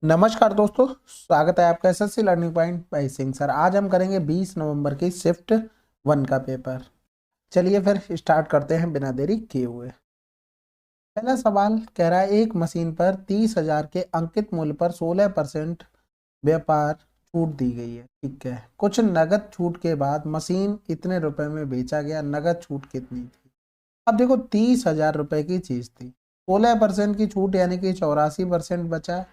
नमस्कार दोस्तों, स्वागत है आपका SSC learning point by Singh sir. आज हम करेंगे 20 नवंबर की शिफ्ट 1 का पेपर। चलिए फिर स्टार्ट करते हैं बिना देरी किए हुए। पहला सवाल कह रहा है, एक मशीन पर 30,000 के अंकित मूल्य पर 16% व्यापार छूट दी गई है। ठीक है, कुछ नगद छूट के बाद मशीन इतने रुपए में बेचा गया, नगद छूट कितनी थी। अब देखो 30,000 रुपए की चीज थी, 16% की छूट यानी कि 84% बचा।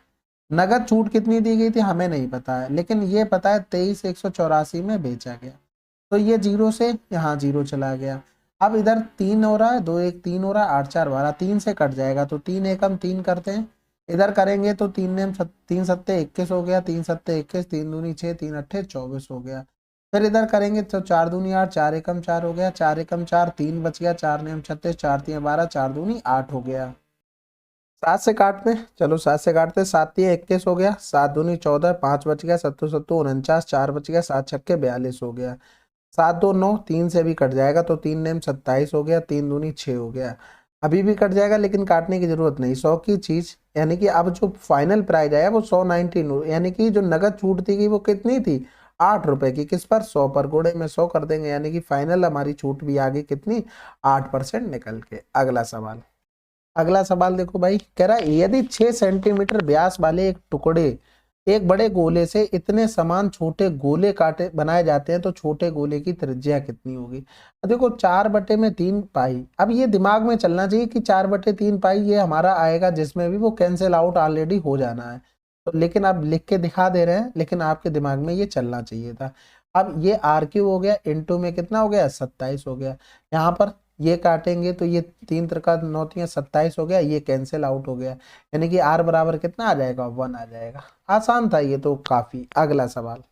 नगद छूट कितनी दी गई थी हमें नहीं पता है, लेकिन ये पता है 23,184 में बेचा गया। तो ये जीरो से यहाँ जीरो चला गया। अब इधर 3 हो रहा है, 2 1 3 हो रहा है, 8 4 12, 3 से कट जाएगा तो 3 एकम 3 करते हैं। इधर करेंगे तो 3 सत्ते 21 हो गया, 3 सत्ते 21, 3 दूनी 6, 3 अट्ठे 24 हो गया। फिर इधर करेंगे तो 4 दूनी 8, 4 एकम 4 हो गया, 4 एकम 4, 3 बच गया, 4 नेम 36, 4 3 12, 4 दूनी 8 हो गया। 7 से काटते हैं, चलो 7 से काटते हैं, 7 3 21 हो गया, 7 दूनी 14, 5 बच गया, 7 7 49, 4 बच गया, 7 छक्के 42 हो गया। 7 2 9, 3 से भी कट जाएगा तो 3 नेम 27 हो गया, 3 दूनी 6 हो गया। अभी भी कट जाएगा लेकिन काटने की जरूरत नहीं, 100 की चीज यानी कि अब जो फाइनल प्राइस आया वो 119, यानी कि जो नगद छूट थी वो कितनी थी, 8 रुपए की। किस पर, 100 पर। गुणे में 100 कर देंगे यानी कि फाइनल हमारी छूट भी आ गई कितनी, 8% निकल के। अगला सवाल देखो भाई, कह रहा है यदि 6 सेंटीमीटर व्यास वाले एक टुकड़े एक बड़े गोले से इतने समान छोटे गोले काटे बनाए जाते हैं तो छोटे गोले की त्रिज्या कितनी होगी। अब देखो 4/3 पाई। अब ये दिमाग में चलना चाहिए कि 4/3 पाई ये हमारा आएगा जिसमें भी वो कैंसिल आउट ऑलरेडी हो जाना है, तो लेकिन अब लिख के दिखा दे रहे हैं, लेकिन आपके दिमाग में ये चलना चाहिए था। अब ये R³ हो गया, इंटू में कितना हो गया, 27 हो गया। यहाँ पर ये काटेंगे तो ये 3 त्रिका 9 तिया 27 हो गया, ये कैंसिल आउट हो गया, यानी कि R बराबर कितना आ जाएगा, 1 आ जाएगा। आसान था ये तो काफी। अगला सवाल,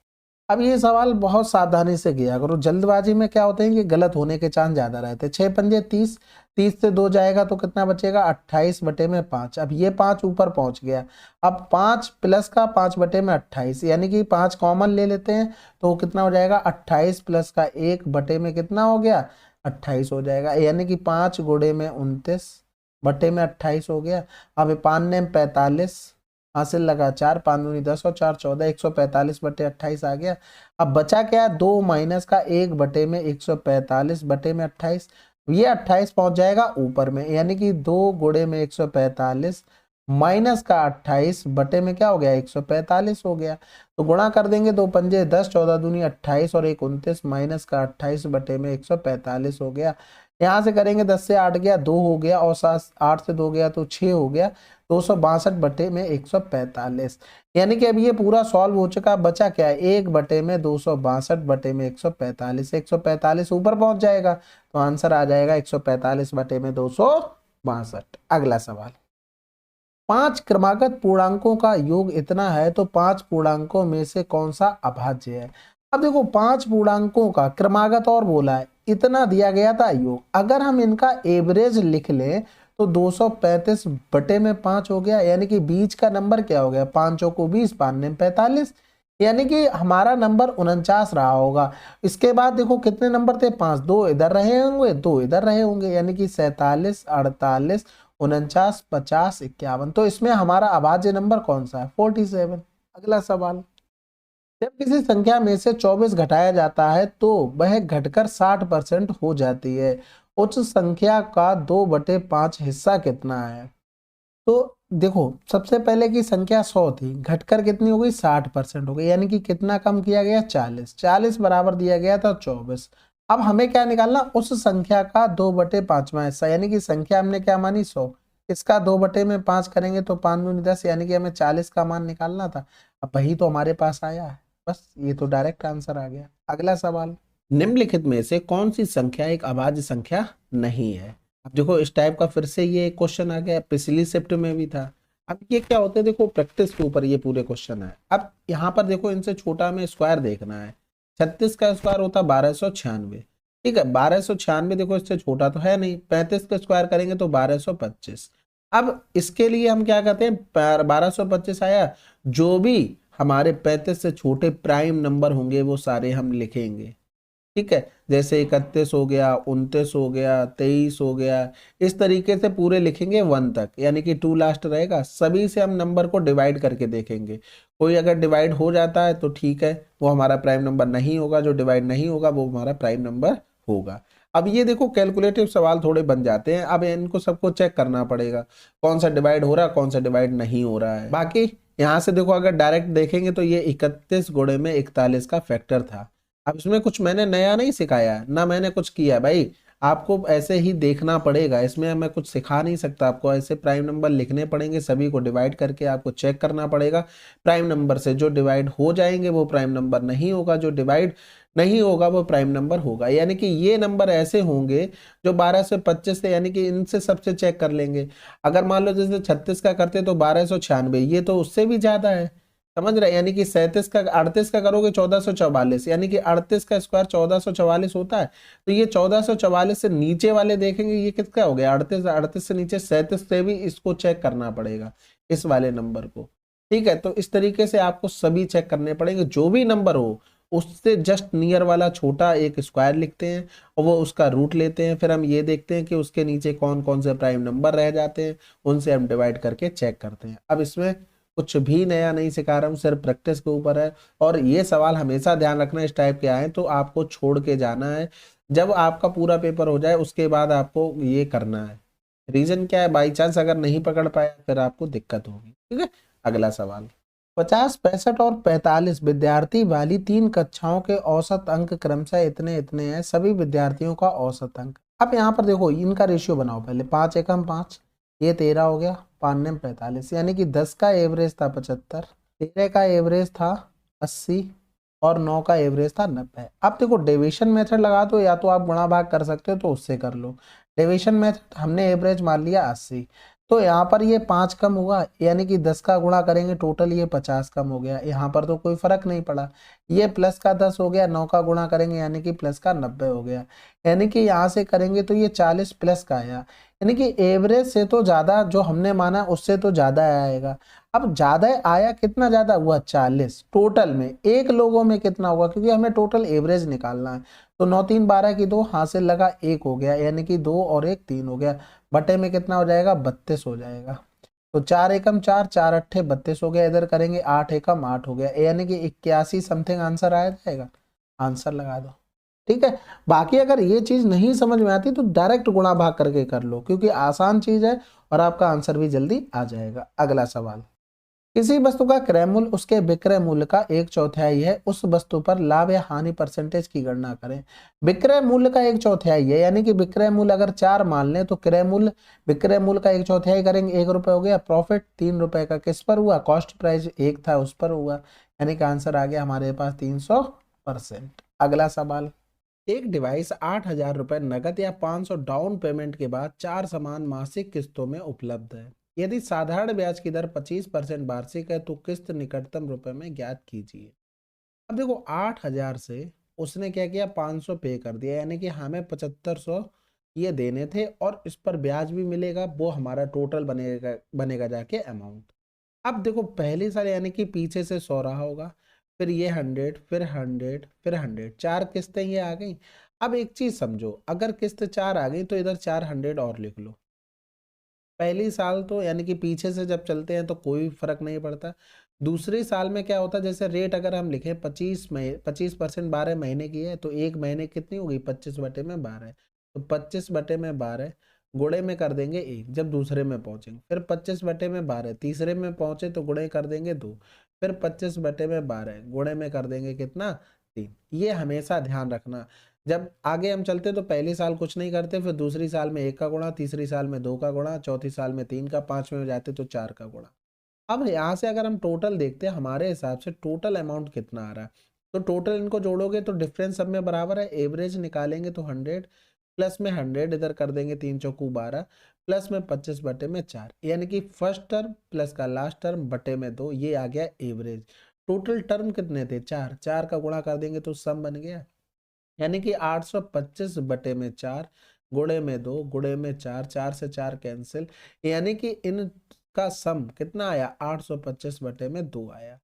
अब ये सवाल बहुत सावधानी से किया करो, जल्दबाजी में क्या होते हैं कि गलत होने के चांस ज्यादा रहते हैं। 6 पंजे 30, 30 से 2 जाएगा तो कितना बचेगा, 28/5। अब ये 5 ऊपर पहुंच गया। अब 5 प्लस का 5/28, यानी कि 5 कॉमन ले लेते हैं तो कितना हो जाएगा, 28 प्लस का 1 कितना हो गया, 28 हो जाएगा, यानी कि 5 गुणे में 29/28 हो गया। अब 5 ने 45 हासिल लगा, 4 5 दूनी 10 और 4 14, 145/28 आ गया। अब बचा क्या, 2 माइनस का 1/145/28। ये 28 पहुंच जाएगा ऊपर में, यानी कि 2 गुणे में 145 माइनस का 28 बटे में क्या हो गया, 145 हो गया। तो गुणा कर देंगे, 2 पंजे 10, 14 दूनी 28 और 1 29, माइनस का 28 बटे में 145 हो गया। यहाँ से करेंगे 10 से 8 गया 2 हो गया, और 7 8 से 2 गया तो 6 हो गया, 262 बटे में 145। यानी कि अब ये पूरा सॉल्व हो चुका। बचा क्या है, 1 बटे में 262 बटे में 145, 145 ऊपर पहुंच जाएगा तो आंसर आ जाएगा 145 बटे में 262। अगला सवाल, 5 क्रमागत पूर्णांकों का योग इतना है तो 5 पूर्णांकों में से कौन सा अभाज्य है। अब देखो 5 पूर्णांकों का क्रमागत और बोला है, इतना दिया गया था योग। अगर हम इनका एवरेज लिख लें तो 235 बटे में 5 हो गया, यानी कि बीच का नंबर क्या हो गया, 5 को 20, 5 ने 45, यानी कि हमारा नंबर 49 रहा होगा। इसके बाद देखो कितने नंबर थे, 5, 2 इधर रहे होंगे 2 इधर रहे होंगे, यानी कि 47 48 49 50 51। तो इसमें हमारा अभाज्य नंबर कौन सा है, 47। अगला सवाल, जब किसी संख्या में से 24 घटाया जाता है तो वह घटकर 60% हो जाती है, उच्च संख्या का 2/5 हिस्सा कितना है। तो देखो सबसे पहले की संख्या 100 थी, घटकर कितनी हो गई, 60% हो गई, यानी कि कितना कम किया गया, 40। 40 बराबर दिया गया था 24। अब हमें क्या निकालना, उस संख्या का 2/5वां हिस्सा, यानी कि संख्या हमने क्या मानी, 100, इसका 2/5 करेंगे तो 5 दूनी 10, यानी कि हमें 40 का मान निकालना था। अब वही तो हमारे पास आया है, बस ये तो डायरेक्ट आंसर आ गया। अगला सवाल, निम्नलिखित में से कौन सी संख्या एक अभाज्य संख्या नहीं है। अब देखो इस टाइप का फिर से ये क्वेश्चन आ गया, पिछली शिफ्ट में भी था। अब ये क्या होता है, देखो प्रैक्टिस के ऊपर ये पूरे क्वेश्चन है। अब यहाँ पर देखो इनसे छोटा हमें स्क्वायर देखना है। 36 का स्क्वायर होता 1296, ठीक है, 1296 देखो इससे छोटा तो है नहीं। 35 का स्क्वायर करेंगे तो 1225। अब इसके लिए हम क्या करते हैं, 1225 आया, जो भी हमारे 35 से छोटे प्राइम नंबर होंगे वो सारे हम लिखेंगे, ठीक है, जैसे 31 हो गया, 29 हो गया, 23 हो गया, इस तरीके से पूरे लिखेंगे 1 तक, यानी कि 2 लास्ट रहेगा। सभी से हम नंबर को डिवाइड करके देखेंगे, कोई अगर डिवाइड हो जाता है तो ठीक है, वो हमारा प्राइम नंबर नहीं होगा, जो डिवाइड नहीं होगा वो हमारा प्राइम नंबर होगा। अब ये देखो कैलकुलेटिव सवाल थोड़े बन जाते हैं, अब इनको सबको चेक करना पड़ेगा कौन सा डिवाइड हो रहा है, कौन सा डिवाइड नहीं हो रहा है। बाकी यहाँ से देखो अगर डायरेक्ट देखेंगे तो ये 31 गुणे में 41 का फैक्टर था। अब इसमें कुछ मैंने नया नहीं सिखाया है, ना मैंने कुछ किया है भाई, आपको ऐसे ही देखना पड़ेगा, इसमें मैं कुछ सिखा नहीं सकता आपको। ऐसे प्राइम नंबर लिखने पड़ेंगे, सभी को डिवाइड करके आपको चेक करना पड़ेगा। प्राइम नंबर से जो डिवाइड हो जाएंगे वो प्राइम नंबर नहीं होगा, जो डिवाइड नहीं होगा वो प्राइम नंबर होगा। यानी कि ये नंबर ऐसे होंगे जो 12 से 25 से, यानी कि इनसे सबसे चेक कर लेंगे। अगर मान लो जैसे 36 का करते तो 1296, ये तो उससे भी ज्यादा है, समझ रहे, यानी कि 37 का 38 का करोगे 1444, यानी कि 38 का स्क्वायर 1444 होता है। तो ये 1444 से नीचे वाले देखेंगे, ये किसका हो गया 38, 38 से नीचे 37 से भी इसको चेक करना पड़ेगा, इस वाले नंबर को। ठीक है, तो इस तरीके से आपको सभी चेक करने पड़ेंगे, जो भी नंबर हो उससे जस्ट नियर वाला छोटा एक स्क्वायर लिखते हैं और वो उसका रूट लेते हैं, फिर हम ये देखते हैं कि उसके नीचे कौन कौन से प्राइम नंबर रह जाते हैं, उनसे हम डिवाइड करके चेक करते हैं। अब इसमें कुछ भी नया नहीं सिखा रहा हूँ, सिर्फ प्रैक्टिस के ऊपर है। और ये सवाल हमेशा ध्यान रखना, इस टाइप के आए तो आपको छोड़ के जाना है, जब आपका पूरा पेपर हो जाए उसके बाद आपको ये करना है। रीजन क्या है, बाई चांस अगर नहीं पकड़ पाया फिर आपको दिक्कत होगी। ठीक है, अगला सवाल। 50, 65 और 45 विद्यार्थी वाली 3 कक्षाओं के औसत अंक क्रमशः इतने इतने हैं, सभी विद्यार्थियों का औसत अंक। अब यहाँ पर देखो इनका रेशियो बनाओ पहले, 5 एकम 5, ये 13 हो गया, 5 ने 45, यानी कि 10 का एवरेज था 75, 13 का एवरेज था 80 और 9 का एवरेज था 90। अब देखो डेविएशन मेथड लगा दो, या तो आप गुणा भाग कर सकते हो तो उससे कर लो। डेविएशन मेथड हमने एवरेज मान लिया 80, तो यहाँ पर ये 5 कम हुआ, यानी कि 10 का गुणा करेंगे टोटल ये 50 कम हो गया, यहाँ पर तो कोई फर्क नहीं पड़ा। ये प्लस का 10 हो गया, 9 का गुणा करेंगे यानी कि प्लस का 90 हो गया, यानी कि यहाँ से करेंगे तो ये 40 प्लस का आया, यानी कि एवरेज से तो ज्यादा जो हमने माना उससे तो ज्यादा आएगा। अब ज्यादा आया, कितना ज्यादा हुआ 40, टोटल में एक लोगों में कितना हुआ, क्योंकि हमें टोटल एवरेज निकालना है। तो 9 3 12 की 2 हासिल लगा 1 हो गया, यानी कि 2 और 1 3 हो गया, बटे में कितना हो जाएगा 32 हो जाएगा। तो 4 एकम 4, 4 अट्ठे 32 हो गया, इधर करेंगे 8 एकम 8 हो गया, यानी कि 81 समथिंग आंसर आया जाएगा। आंसर लगा दो। ठीक है, बाकी अगर ये चीज नहीं समझ में आती तो डायरेक्ट गुणा भाग करके कर लो, क्योंकि आसान चीज है और आपका आंसर भी जल्दी आ जाएगा। अगला सवाल। किसी वस्तु का क्रय मूल्य उसके विक्रय मूल्य का 1/4 है, उस वस्तु पर लाभ या हानि परसेंटेज की गणना करें। विक्रय मूल्य का 1/4 है, यानी कि विक्रय मूल्य अगर 4 मान लें तो क्रय मूल्य विक्रय मूल्य का 1/4 करेंगे, 1 रुपए हो गया। प्रॉफिट 3 रुपए का किस पर हुआ, कॉस्ट प्राइस 1 था उस पर हुआ, यानी कि आंसर आ गया हमारे पास 300%। अगला सवाल। एक डिवाइस 8,000 रुपए नकद या 500 डाउन पेमेंट के बाद 4 समान मासिक किस्तों में उपलब्ध है। यदि साधारण ब्याज की दर 25% वार्षिक है तो किस्त निकटतम रुपए में ज्ञात कीजिए। अब देखो 8,000 से उसने क्या किया, 500 पे कर दिया, यानी कि हमें 7500 ये देने थे और इस पर ब्याज भी मिलेगा, वो हमारा टोटल बनेगा बनेगा जाके अमाउंट। अब देखो पहले साल यानी कि पीछे से 100 रहा होगा, फिर ये 100, फिर 100, फिर 100, 4 किस्तें ये आ गई। अब एक चीज समझो, अगर किस्त 4 आ गई तो इधर 400 और लिख लो। पहली साल तो यानी कि पीछे से जब चलते हैं तो कोई फर्क नहीं पड़ता। दूसरे साल में क्या होता है, जैसे रेट अगर हम लिखें 25% 12 महीने की है, तो एक महीने कितनी होगी 25/12, तो 25/12 गुणे में कर देंगे 1 जब दूसरे में पहुंचेंगे, फिर 25/12 तीसरे में पहुंचे तो गुणे कर देंगे 2, फिर 25/12 गुणे में कर देंगे कितना 3। ये हमेशा ध्यान रखना, जब आगे हम चलते तो पहले साल कुछ नहीं करते, फिर दूसरी साल में 1 का गुणा, तीसरी साल में 2 का गुणा, चौथी साल में 3 का, पांचवें में जाते तो 4 का गुणा। अब यहाँ से अगर हम टोटल देखते हैं हमारे हिसाब से टोटल अमाउंट कितना आ रहा है, तो टोटल इनको जोड़ोगे तो डिफरेंस सब में बराबर है, एवरेज निकालेंगे तो 100 प्लस में 100 इधर कर देंगे 3 चौकू 12 प्लस में 25/4, यानी कि फर्स्ट टर्म प्लस का लास्ट टर्म बटे में 2, ये आ गया एवरेज। टोटल टर्म कितने थे 4, 4 का गुणा कर देंगे तो सम बन गया, यानी कि 825/4 गुणे में 2 गुणे में 4, 4 से 4 कैंसिल, यानी कि इनका सम कितना आया 825/2 आया।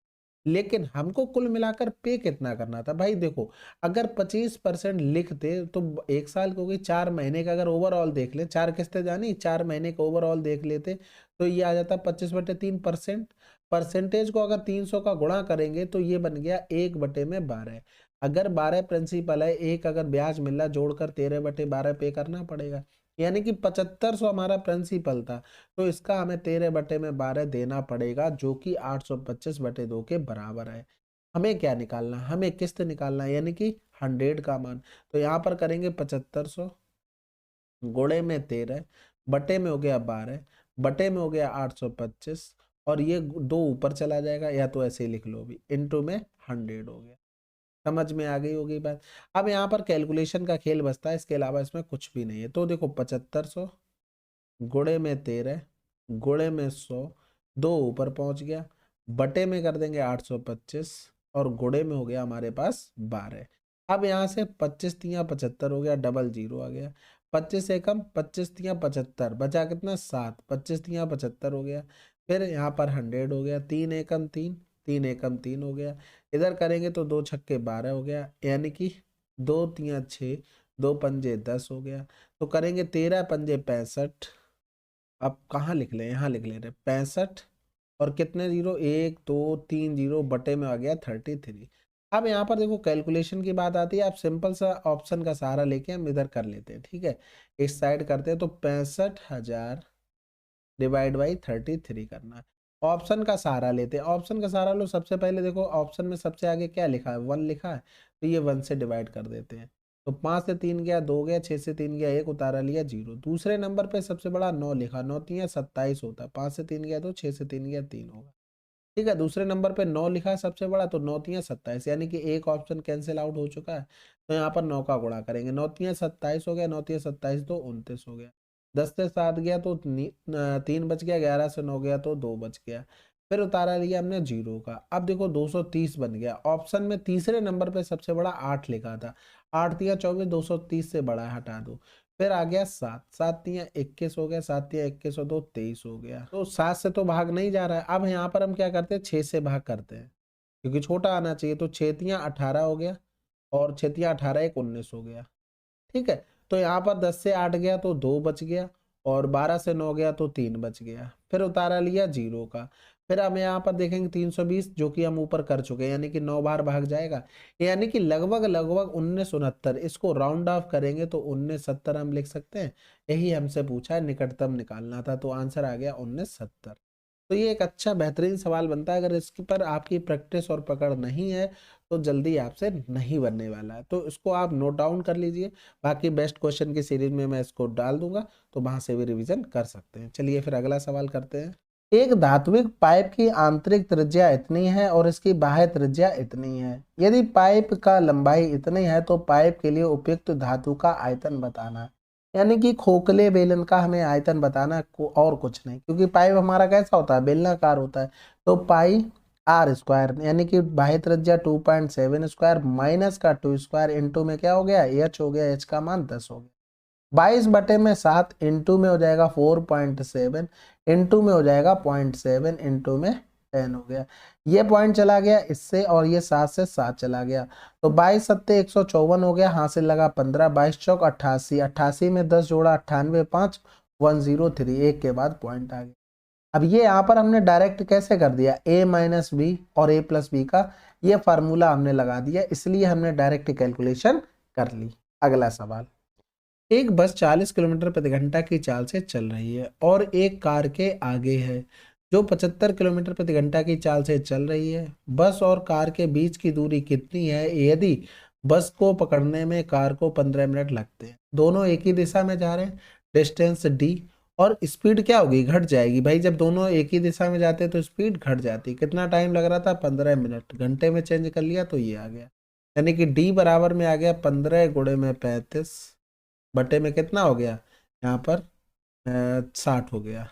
लेकिन हमको कुल मिलाकर पे कितना करना था भाई। देखो अगर 25% लिखते तो 1 साल को गई, 4 महीने का अगर ओवरऑल देख ले, 4 किस्तें जानी, 4 महीने का ओवरऑल देख लेते तो ये आ जाता 25/3%। परसेंटेज को अगर 300 का गुणा करेंगे तो ये बन गया 1/12। अगर 12 प्रिंसिपल है, एक अगर ब्याज मिल रहा, जोड़कर 13/12 पे करना पड़ेगा। यानी कि 7500 हमारा प्रिंसिपल था, तो इसका हमें 13/12 देना पड़ेगा, जो कि 825/2 के बराबर है। हमें क्या निकालना, हमें किस्त निकालना है, यानी कि 100 का मान। तो यहाँ पर करेंगे 7500 गुणे में 13 बटे में हो गया 12 बटे में हो गया 825, और ये 2 ऊपर चला जाएगा, या तो ऐसे ही लिख लो भी, इंटू में 100 हो गया। समझ में आ गई होगी बात। अब यहाँ पर कैलकुलेशन का खेल बचता है, इसके अलावा इसमें कुछ भी नहीं है। तो देखो 7500 गुणे में 13 गुणे में 100, 2 ऊपर पहुंच गया, बटे में कर देंगे 825, और गुणे में हो गया हमारे पास 12। अब यहाँ से 25 तिया 75 हो गया, डबल जीरो आ गया, 25 एकम 25 तिया 75, बचा कितना 7, 25 तिया 75 हो गया। फिर यहाँ पर 100 हो गया, 3 एकम 3, 3 एकम 3 हो गया। इधर करेंगे तो 2 छक्के 12 हो गया, यानी कि 2 तिया 6, 2 पंजे 10 हो गया। तो करेंगे 13 पंजे 65। अब कहाँ लिख लें, यहाँ लिख ले रहे 65, और कितने जीरो, 1 2 3 जीरो, बटे में आ गया 33। अब यहाँ पर देखो कैलकुलेशन की बात आती है, आप सिंपल सा ऑप्शन का सहारा लेके हम इधर कर लेते हैं, ठीक है। इस साइड करते हैं तो 65,000 डिवाइड बाई 33 करना है। ऑप्शन का सहारा लेते हैं, ऑप्शन का सहारा लो। सबसे पहले देखो ऑप्शन में सबसे आगे क्या लिखा है, 1 लिखा है, तो ये 1 से डिवाइड कर देते हैं। तो 5 से 3 गया 2 गया, 6 से 3 गया 1, उतारा लिया 0। दूसरे नंबर पे सबसे बड़ा 9 लिखा, 9 तिया 27 होता है, 5 से 3 गया 2, 6 से 3 गया 3 होगा, ठीक है। दूसरे नंबर पे 9 लिखा है सबसे बड़ा, तो 9 तिया 27, यानी कि एक ऑप्शन कैंसिल आउट हो चुका है। तो यहाँ पर 9 का गुणा करेंगे, 9 तिया 27 हो गया, 9 तिया 27 तो 29 हो गया। 10 से 7 गया तो 3 बच गया, 11 से 9 गया तो 2 बच गया। फिर उतारा लिया हमने 0 का। अब देखो 230 बन गया। ऑप्शन में तीसरे नंबर पे सबसे बड़ा 8 लिखा था, 8 तिया 24, 230 से बड़ा है, हटा दो। फिर आ गया 7, 7 तिया 21 हो गया, 7 तिया 21 और 2 23 हो गया। तो 7 से तो भाग नहीं जा रहा है। अब यहाँ पर हम क्या करते हैं, 6 से भाग करते हैं, क्योंकि छोटा आना चाहिए। तो 6 तिया 18 हो गया, और 6 तिया 18 1 19 हो गया, ठीक है। तो यहाँ पर 10 से 8 गया तो 2 बच गया, और 12 से 9 गया तो 3 बच गया। फिर उतारा लिया 0 का। फिर हम यहाँ पर देखेंगे 320, जो कि हम ऊपर कर चुके हैं, यानी कि 9 बार भाग जाएगा, यानी कि लगभग लगभग 1969। इसको राउंड ऑफ करेंगे तो 1970 हम लिख सकते हैं। यही हमसे पूछा है, निकटतम निकालना था, तो आंसर आ गया 1970। तो ये एक अच्छा बेहतरीन सवाल बनता है। अगर इसके पर आपकी प्रैक्टिस और पकड़ नहीं है तो जल्दी आपसे नहीं बनने वाला है, तो इसको आप नोट डाउन कर लीजिए। बाकी बेस्ट क्वेश्चन की सीरीज में मैं इसको डाल दूंगा, तो वहां से भी रिवीजन कर सकते हैं। चलिए फिर अगला सवाल करते हैं। एक धात्विक पाइप की आंतरिक त्रिज्या इतनी है और इसकी बाह्य त्रिज्या इतनी है। यदि पाइप का लंबाई इतनी है तो पाइप के लिए उपयुक्त धातु का आयतन बताना। यानी कि खोखले बेलन का हमें आयतन बताना, और कुछ नहीं, क्योंकि पाइप हमारा कैसा होता है, बेलनाकार होता है। तो पाई आर स्क्वायर, यानी कि बाह्य त्रिज्या 2.7 स्क्वायर माइनस का 2 स्क्वायर, इंटू में क्या हो गया, एच हो गया, एच का मान 10 हो गया। 22/7 इंटू में हो जाएगा 4.7, इंटू में हो जाएगा 0.7, इंटू में 10 हो गया। ये पॉइंट चला गया इससे, और ये 7 से 7 चला गया, तो 22 सत्ते 154 हो गया, हासिल लगा 15, 22 चौक 88, 88 में 10 जोड़ा 98, 5 103, एक के बाद पॉइंट आ गया। अब ये यहाँ पर हमने डायरेक्ट कैसे कर दिया, a माइनस बी और a प्लस बी का ये फार्मूला हमने लगा दिया, इसलिए हमने डायरेक्ट कैलकुलेशन कर ली। अगला सवाल। एक बस 40 किलोमीटर प्रति घंटा की चाल से चल रही है और एक कार के आगे है जो 75 किलोमीटर प्रति घंटा की चाल से चल रही है। बस और कार के बीच की दूरी कितनी है यदि बस को पकड़ने में कार को 15 मिनट लगते हैं। दोनों एक ही दिशा में जा रहे हैं, डिस्टेंस डी, और स्पीड क्या होगी, घट जाएगी भाई। जब दोनों एक ही दिशा में जाते हैं तो स्पीड घट जाती है। कितना टाइम लग रहा था, 15 मिनट, घंटे में चेंज कर लिया तो ये आ गया, यानी कि डी बराबर में आ गया 15 गुणे में 35 बटे में कितना हो गया, यहाँ पर 60 हो गया।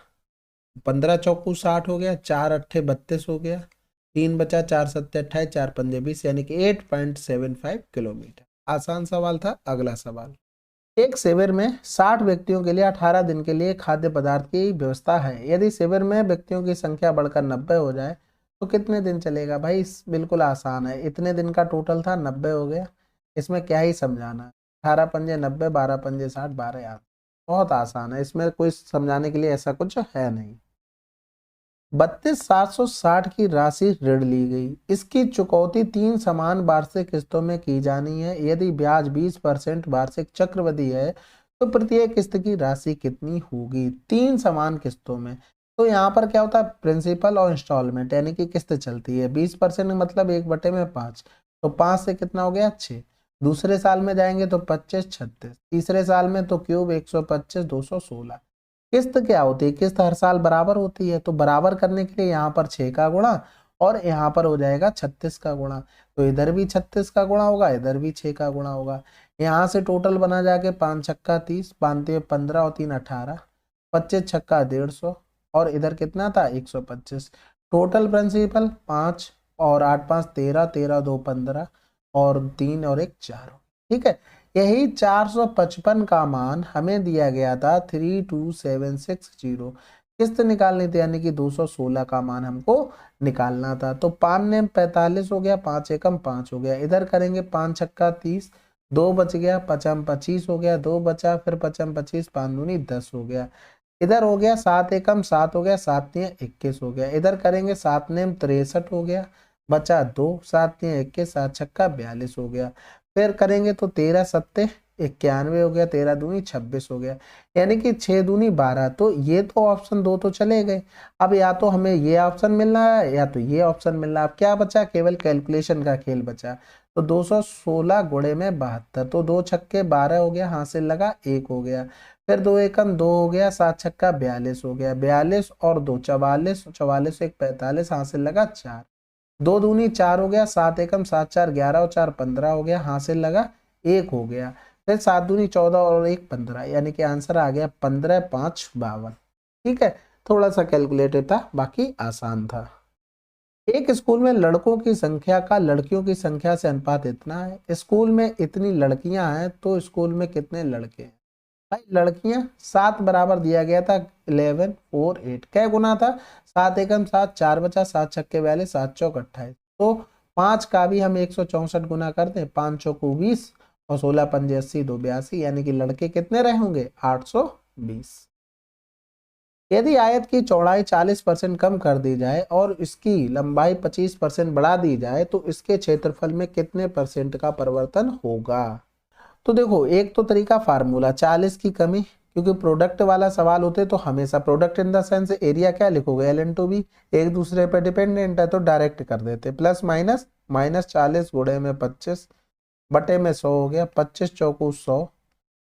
15 चौकू 60 हो गया, 4 अट्ठे 32 हो गया, 3 बचा, 4 सत्ते 28, 4 पंजे 20, यानी कि 8.75 किलोमीटर। आसान सवाल था। अगला सवाल। एक शिविर में 60 व्यक्तियों के लिए 18 दिन के लिए खाद्य पदार्थ की व्यवस्था है। यदि शिविर में व्यक्तियों की संख्या बढ़कर 90 हो जाए तो कितने दिन चलेगा भाई? बिल्कुल आसान है, इतने दिन का टोटल था 90 हो गया, इसमें क्या ही समझाना है। 18 पंजे 90, 12 पंजे 60, 12 याद, बहुत आसान है, इसमें कोई समझाने के लिए ऐसा कुछ है नहीं। 32,760 की राशि ऋण ली गई, इसकी चुकौती 3 समान वार्षिक किस्तों में की जानी है। यदि ब्याज 20% वार्षिक चक्रवृद्धि है तो प्रत्येक किस्त की राशि कितनी होगी? 3 समान किस्तों में, तो यहाँ पर क्या होता है, प्रिंसिपल और इंस्टॉलमेंट यानी कि किस्त चलती है। 20% मतलब 1/5, तो 5 से कितना हो गया 6। दूसरे साल में जाएंगे तो 25, 36, तीसरे साल में तो क्यूब 125, 216। किस्त क्या होती है? किस्त हर साल बराबर होती है, तो बराबर करने के लिए यहाँ पर 6 का गुणा और यहाँ पर हो जाएगा 36 का गुणा, तो इधर भी 36 का गुणा होगा, इधर भी 6 का गुणा होगा। यहाँ से टोटल बना जाके 5 छक्का 30, 5 15 और 3 18, 25 छक्का 150 और इधर कितना था 125। टोटल प्रिंसिपल 5 और 8 5 13, 13 2 15 और 3 और 1 4। ठीक है, यही 455 का मान हमें दिया गया था 32760। किस्त निकालनी थी यानी कि 216 का मान हमको निकालना था। तो 5 ने 45 हो गया, 5 एकम 5 हो गया, इधर करेंगे 5 छक्का 30, 2 बच गया, 55 25 हो गया, 2 बचा, फिर 55 25, 5 दूनी 10 हो गया, इधर हो गया 7 एकम 7 हो गया, 7 तिया 21 हो गया, इधर करेंगे 7 ने 63 हो गया, बचा 2, 7 तिया 21, 7 छक्का 42 हो गया, फिर करेंगे तो 13 सत्ते 91 हो गया, 13 दूनी 26 हो गया, यानी कि 6 दूनी 12। तो ये तो ऑप्शन 2 तो चले गए, अब या तो हमें ये ऑप्शन मिलना है या तो ये ऑप्शन मिलना है। अब क्या बचा? केवल कैलकुलेशन का खेल बचा। तो 216 गुणे में 72, तो 2 छक्के 12 हो गया, हासिल लगा 1 हो गया, फिर 2 एकम 2 हो गया, 7 छक्का 42 हो गया, 42 और 2 44, 44 1 45, हासिल लगा 4, 2 दूनी 4 हो गया, 7 एकम 7 4 11 और 4 15 हो गया, हासिल लगा 1 हो गया, फिर 7 दूनी 14 और 1 15, यानी कि आंसर आ गया 15 5 52। ठीक है, थोड़ा सा कैलकुलेटेड था, बाकी आसान था। एक स्कूल में लड़कों की संख्या का लड़कियों की संख्या से अनुपात इतना है, स्कूल में इतनी लड़कियां हैं तो स्कूल में कितने लड़के हैं? भाई लड़कियां 7 बराबर दिया गया था, 11 4 8, क्या गुना था? 7 एकम 7, 4 बचा, 7 छक्के 42, 7 चौक 28, तो 5 का भी हम 164 गुना करते हैं, 5 चौको 20 और 16 पंजे 80, 2 82, यानी कि लड़के कितने रहे होंगे? 820। यदि आयत की चौड़ाई 40% कम कर दी जाए और इसकी लंबाई 25% बढ़ा दी जाए तो इसके क्षेत्रफल में कितने परसेंट का परिवर्तन होगा? तो देखो, एक तो तरीका फार्मूला 40 की कमी, क्योंकि प्रोडक्ट वाला सवाल होते तो हमेशा product in the sense area क्या लिखोगे? L/B, एक दूसरे पे डिपेंडेंट है तो डायरेक्ट कर देते, प्लस माइनस, माइनस 40 गुणे में 25 बटे में 100 हो गया, 25 चौको 100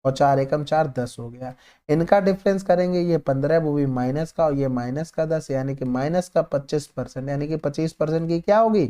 और 4 एकम 4 10 हो गया, इनका डिफरेंस करेंगे, ये 15 वो भी माइनस का और ये माइनस का 10, यानी कि माइनस का 25%, यानी कि 25% की क्या होगी?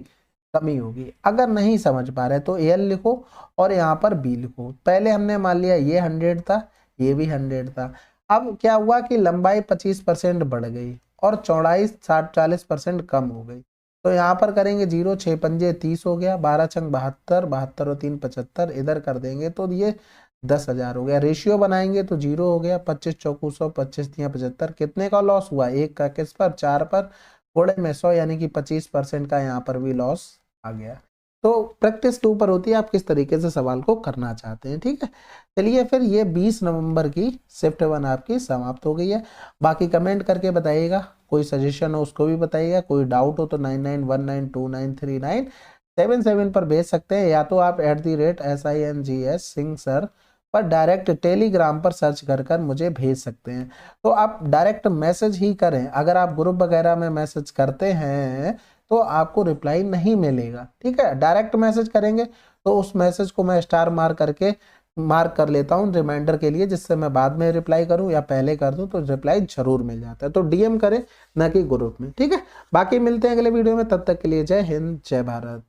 कमी होगी। अगर नहीं समझ पा रहे तो एल लिखो और यहाँ पर बी लिखो। पहले हमने मान लिया ये 100 था, ये भी 100 था। अब क्या हुआ कि लंबाई 25% बढ़ गई और चौड़ाई 60-40% कम हो गई, तो यहाँ पर करेंगे 0 6 पंजे 30 हो गया, 12 छंग 72, 72 और 3 75, इधर कर देंगे तो ये 10,000 हो गया। रेशियो बनाएंगे तो 0 हो गया, 25 चौको 100, 25 तिया 75, कितने का लॉस हुआ? 1 का, किस पर? 4 पर, गुणे में 100, यानी कि 25% का यहाँ पर भी लॉस आ गया। तो प्रैक्टिस के ऊपर होती है आप किस तरीके से सवाल को करना चाहते हैं। ठीक है, चलिए फिर ये 20 नवंबर की शिफ्ट 1 आपकी समाप्त हो गई है। बाकी कमेंट करके बताइएगा, कोई सजेशन हो उसको भी बताइएगा, कोई डाउट हो तो 9919293977 पर भेज सकते हैं, या तो आप @SINGS सिंह सर पर डायरेक्ट टेलीग्राम पर सर्च कर मुझे भेज सकते हैं। तो आप डायरेक्ट मैसेज ही करें, अगर आप ग्रुप वगैरह में मैसेज करते हैं तो आपको रिप्लाई नहीं मिलेगा। ठीक है, डायरेक्ट मैसेज करेंगे तो उस मैसेज को मैं स्टार मार्क कर लेता हूँ रिमाइंडर के लिए, जिससे मैं बाद में रिप्लाई करूँ या पहले कर दूँ तो रिप्लाई जरूर मिल जाता है। तो डीएम करें, ना कि ग्रुप में। ठीक है, बाकी मिलते हैं अगले वीडियो में, तब तक के लिए जय हिंद जय भारत।